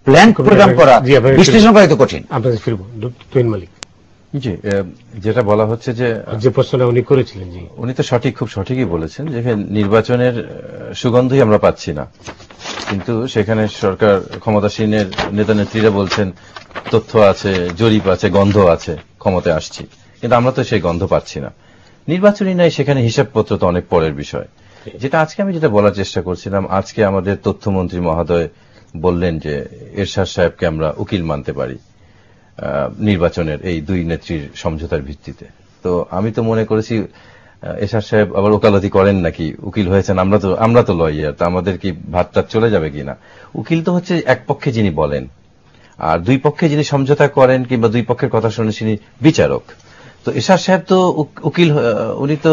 Plan programme করা, বিশ্লেষণ করা তো কঠিন। আপনাদের ফিরবো তুহিন মালিক। জি, যেটা বলা হচ্ছে যে প্রশ্নটা উনি করেছিলেন, জি উনি তো খুব সঠিকই বলেছেন যে নির্বাচনের সুগন্ধই আমরা পাচ্ছি না, কিন্তু সেখানে সরকার ক্ষমতাসীনের নেতা নেত্রীরা বলছেন তথ্য আছে, জরিপ আছে, গন্ধ আছে, ক্ষমতায় আসছি, কিন্তু আমরা তো সেই গন্ধ পাচ্ছি না। নির্বাচনই নাই, সেখানে হিসাবপত্র তো অনেক পরের বিষয়। যেটা আজকে আমি যেটা বলার চেষ্টা করছিলাম, আজকে আমাদের তথ্যমন্ত্রী মহোদয় বললেন যে এরশাদ সাহেবকে আমরা উকিল মানতে পারি নির্বাচনের এই দুই নেত্রীর সমঝোতার ভিত্তিতে। তো আমি তো মনে করেছি এরশাদ সাহেব আবার ওকালতি করেন নাকি, উকিল হয়েছেন, আমরা তো লয়ার, তো আমাদের কি ভাতটা চলে যাবে কিনা। উকিল তো হচ্ছে এক পক্ষে যিনি বলেন, আর দুই পক্ষে যিনি সমঝোতা করেন কিংবা দুই পক্ষের কথা শুনে তিনি বিচারক। তো এরশাদ সাহেব তো উকিল, উনি তো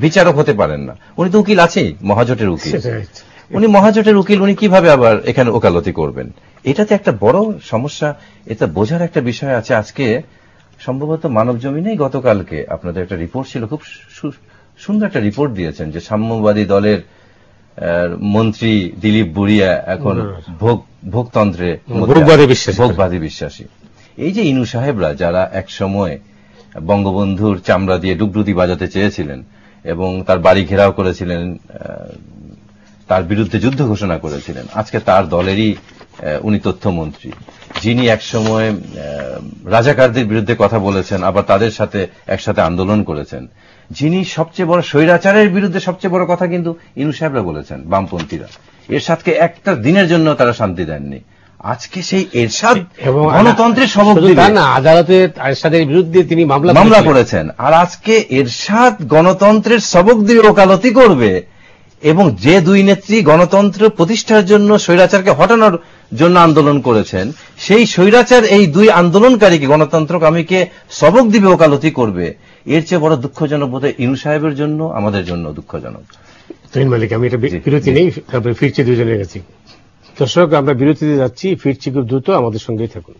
বিচারক হতে পারেন না, উনি তো উকিল আছেই, মহাজোটের উকিল। উনি মহাজোটের উকিল, উনি কিভাবে আবার এখানে ওকালতি করবেন? এটাতে একটা বড় সমস্যা, এটা বোঝার একটা বিষয় আছে। আজকে সম্ভবত মানব জমিনেই গতকালকে আপনাদের একটা রিপোর্ট ছিল, খুব সুন্দর একটা রিপোর্ট দিয়েছেন যে সাম্যবাদী দলের মন্ত্রী দিলীপ বুড়িয়া এখন ভোগতন্ত্রে ভোগবাদী বিশ্বাসী। এই যে ইনু সাহেবরা যারা এক সময় বঙ্গবন্ধুর চামড়া দিয়ে ডুগডুগি বাজাতে চেয়েছিলেন এবং তার বাড়ি ঘেরাও করেছিলেন, তার বিরুদ্ধে যুদ্ধ ঘোষণা করেছিলেন, আজকে তার দলেরই উনি তথ্যমন্ত্রী, যিনি একসময় রাজাকারদের বিরুদ্ধে কথা বলেছেন, আবার তাদের সাথে একসাথে আন্দোলন করেছেন, যিনি সবচেয়ে বড় স্বৈরাচারের বিরুদ্ধে সবচেয়ে বড় কথা কিন্তু ইনু সাহেবরা বলেছেন, বামপন্থীরা। এরশাদকে একটা দিনের জন্য তারা শান্তি দেননি। আজকে সেই এরশাদ গণতন্ত্রের সবক দিবেন, আদালতে এরশাদের বিরুদ্ধে তিনি মামলা করেছেন, আর আজকে এরশাদ গণতন্ত্রের সবক দিয়ে ওকালতি করবে। এবং যে দুই নেত্রী গণতন্ত্র প্রতিষ্ঠার জন্য স্বৈরাচারকে হটানোর জন্য আন্দোলন করেছেন, সেই স্বৈরাচার এই দুই আন্দোলনকারীকে, গণতন্ত্রকামীকে সবক দিবে, ওকালতি করবে। এর চেয়ে বড় দুঃখজনক বোধহয় ইনু সাহেবের জন্য, আমাদের জন্য দুঃখজনক। তুহিন মালিক, আমি এটা বিরতি নেই, ফিরছি দুজনের কাছে। দর্শক, আমরা বিরতিতে যাচ্ছি, ফিরছি খুব দ্রুত, আমাদের সঙ্গেই থাকুন।